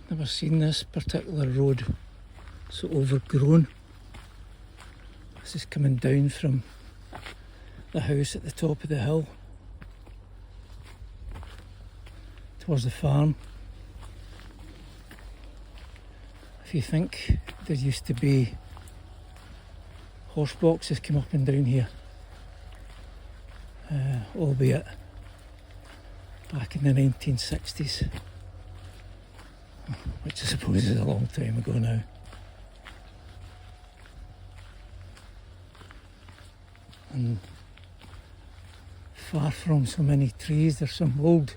Never seen this particular road so overgrown. This is coming down from the house at the top of the hill towards the farm. If you think there used to be horse boxes come up and down here, albeit back in the 1960s, which I suppose is a long time ago now. And far from so many trees, there's some old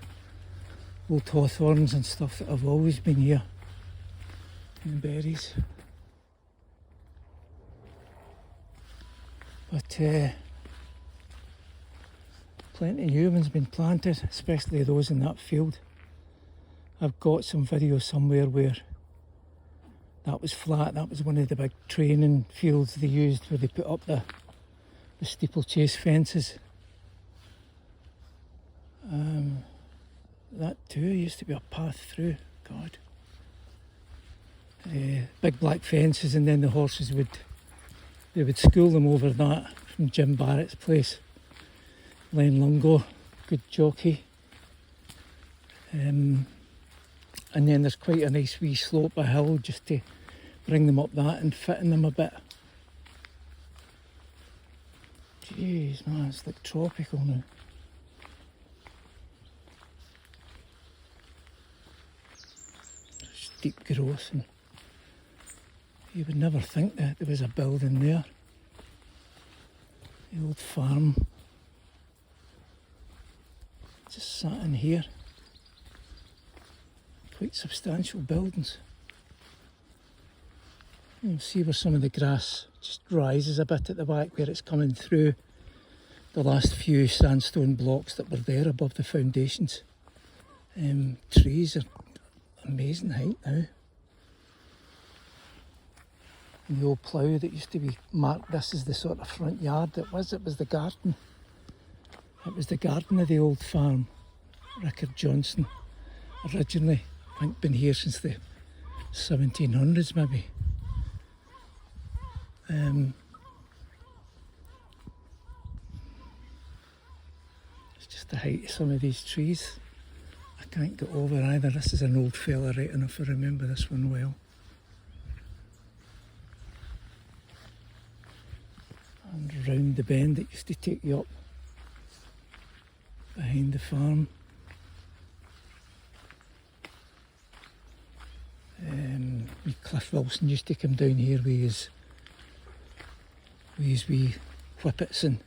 hawthorns and stuff that have always been here, and berries. But plenty of new ones been planted, especially those in that field. I've got some video somewhere where that was flat. That was one of the big training fields they used, where they put up the steeplechase fences. That too used to be a path through. God. Big black fences, and then the horses would school them over that from Jim Barrett's place. Len Lungo, good jockey. And then there's quite a nice wee slope, a hill, just to bring them up that and fitting them a bit. Jeez, man, it's like tropical now. Steep growth, and you would never think that there was a building there. The old farm just sat in here. Quite substantial buildings. You'll see where some of the grass just rises a bit at the back, where it's coming through the last few sandstone blocks that were there above the foundations. Trees are amazing height now. And the old plough that used to be marked, this is the sort of front yard it was the garden. It was the garden of the old farm. Riccardjohnston originally, I think, been here since the 1700s maybe. It's just the height of some of these trees. I can't get over either. This is an old fella right enough, I remember this one well. And round the bend it used to take you up behind the farm. Cliff Wilson used to come down here with his wee whippets and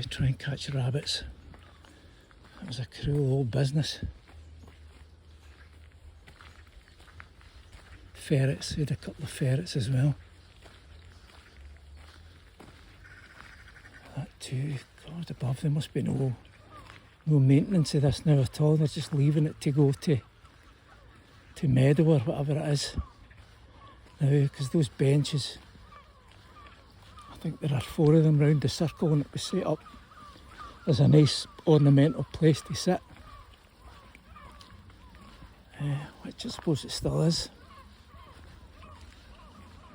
try and catch rabbits. That was a cruel old business. Ferrets, he had a couple of ferrets as well. That too, God above, there must be no maintenance of this now at all. They're just leaving it to go to meadow or whatever it is now, because those benches, I think there are 4 of them round the circle, and it was set up as a nice ornamental place to sit, which I suppose it still is.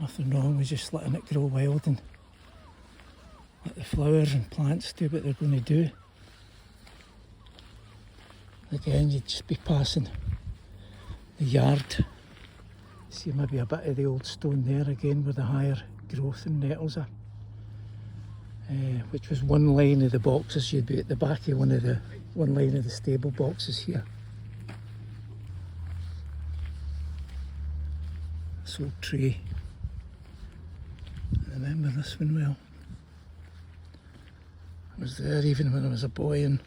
Nothing wrong with just letting it grow wild and let the flowers and plants do what they're going to do. Again, you'd just be passing the yard. See maybe a bit of the old stone there again where the higher growth and nettles are. Which was one line of the boxes. You'd be at the back of one line of the stable boxes here. This old tree. I remember this one well. I was there even when I was a boy, and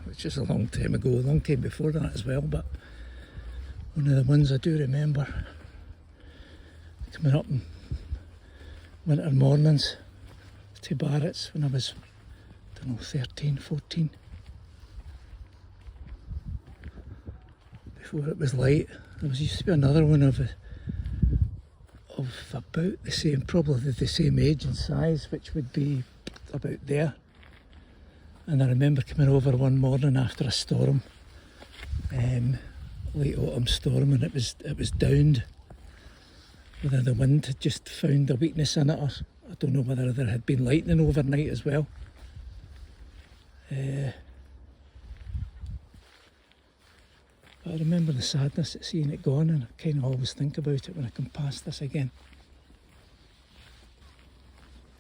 which is a long time ago, a long time before that as well, but one of the ones I do remember coming up in winter mornings to Barrett's when I was, 13, 14. Before it was light. There used to be another one of about the same, probably the same age and size, which would be about there. And I remember coming over one morning after a storm late autumn storm, and it was downed. Whether the wind had just found a weakness in it, or I don't know whether there had been lightning overnight as well. But I remember the sadness at seeing it gone, and I kind of always think about it when I come past this again.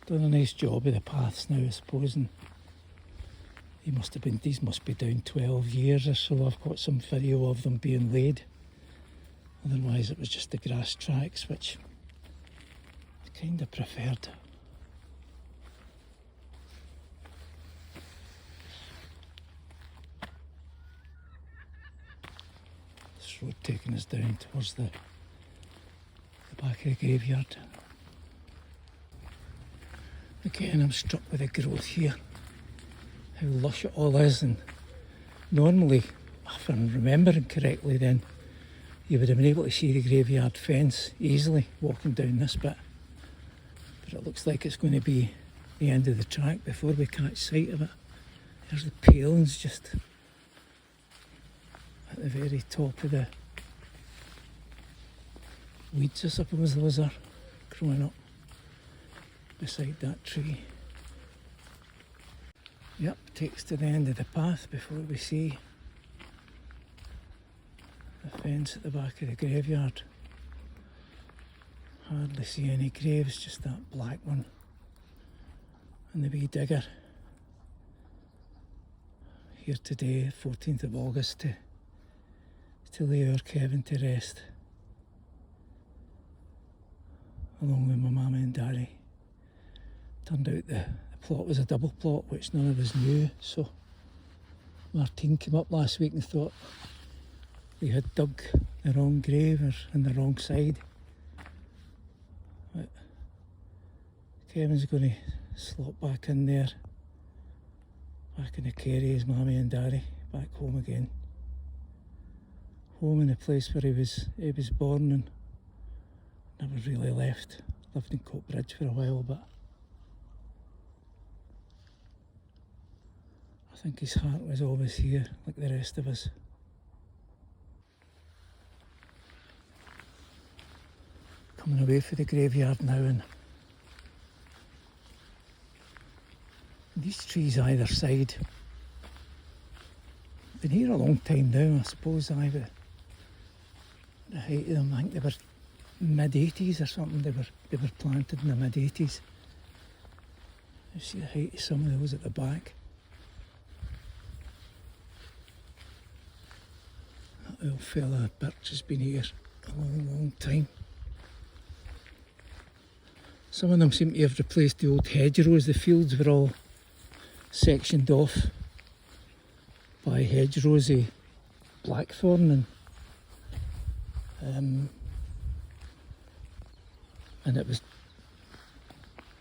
Done a nice job with the paths now, I suppose, and these must be down 12 years or so. I've got some video of them being laid. Otherwise it was just the grass tracks, which I kind of preferred. This road taking us down towards the back of the graveyard. Again, I'm struck with the growth here, how lush it all is, and normally, if I'm remembering correctly, then you would have been able to see the graveyard fence easily walking down this bit, but it looks like it's going to be the end of the track before we catch sight of it. There's the palings just at the very top of the weeds, I suppose those are, growing up beside that tree. Yep, takes to the end of the path before we see the fence at the back of the graveyard. Hardly see any graves, just that black one and the wee digger. Here today, 14th of August, to lay our Kevin to rest, along with my mama and daddy. Turned out the plot was a double plot, which none of us knew, so Martine came up last week and thought we had dug the wrong grave or on the wrong side. But Kevin's going to slot back in there, back in the Kerry, his mammy and daddy, back home again. Home in the place where he was born and never really left. Lived in Coatbridge for a while, but I think his heart was always here, like the rest of us. Coming away from the graveyard now, and these trees either side, been here a long time now, I suppose. The height of them, I think they were mid-80s or something. They were planted in the mid-80s. You see the height of some of those at the back. That old fella birch has been here a long, long time. Some of them seem to have replaced the old hedgerows. The fields were all sectioned off by hedgerows of blackthorn, and it was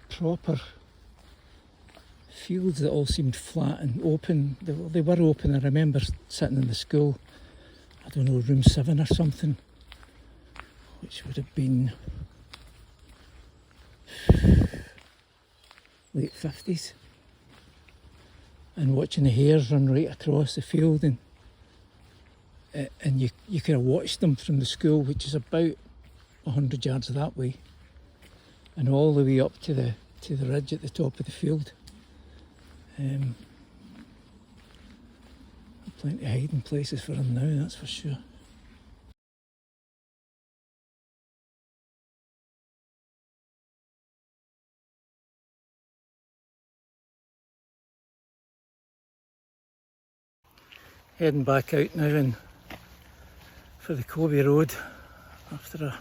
proper fields that all seemed flat and open. They were open. I remember sitting in the school, I don't know, room 7 or something, which would have been late 50s, and watching the hares run right across the field, and you could have watched them from the school, which is about 100 yards that way, and all the way up to the ridge at the top of the field. Plenty of hiding places for them now, that's for sure. Heading back out now and for the Coby Road after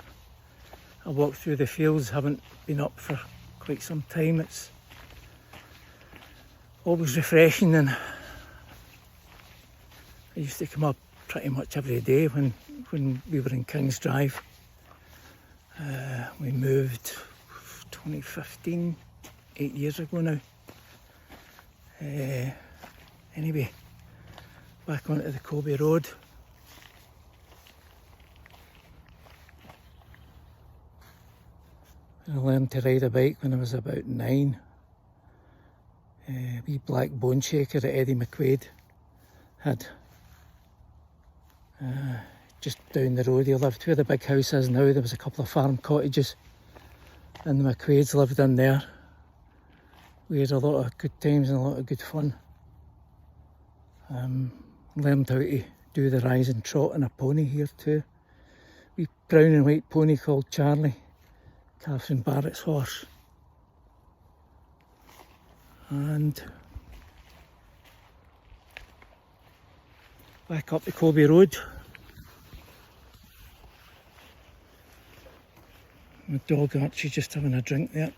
a walk through the fields. Haven't been up for quite some time. It's always refreshing, and I used to come up pretty much every day when we were in King's Drive. We moved 2015, 8 years ago now. Anyway, back onto the Coby Road. I learned to ride a bike when I was about 9. Wee black bone shaker that Eddie McQuaid had Just down the road he lived, where the big house is now. There was a couple of farm cottages and the McQuaids lived in there. We had a lot of good times and a lot of good fun. Learned how to do the rise and trot on a pony here too. Wee brown and white pony called Charlie, Catherine Barrett's horse. And back up the Coby Road. My dog Archie just having a drink there.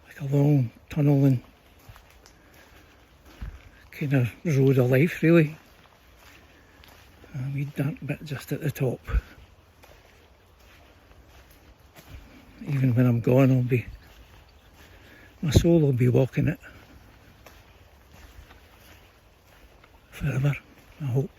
Like a long tunnelling kind of road of life really. A wee dark bit just at the top. Even when I'm gone, my soul will be walking it forever, I hope.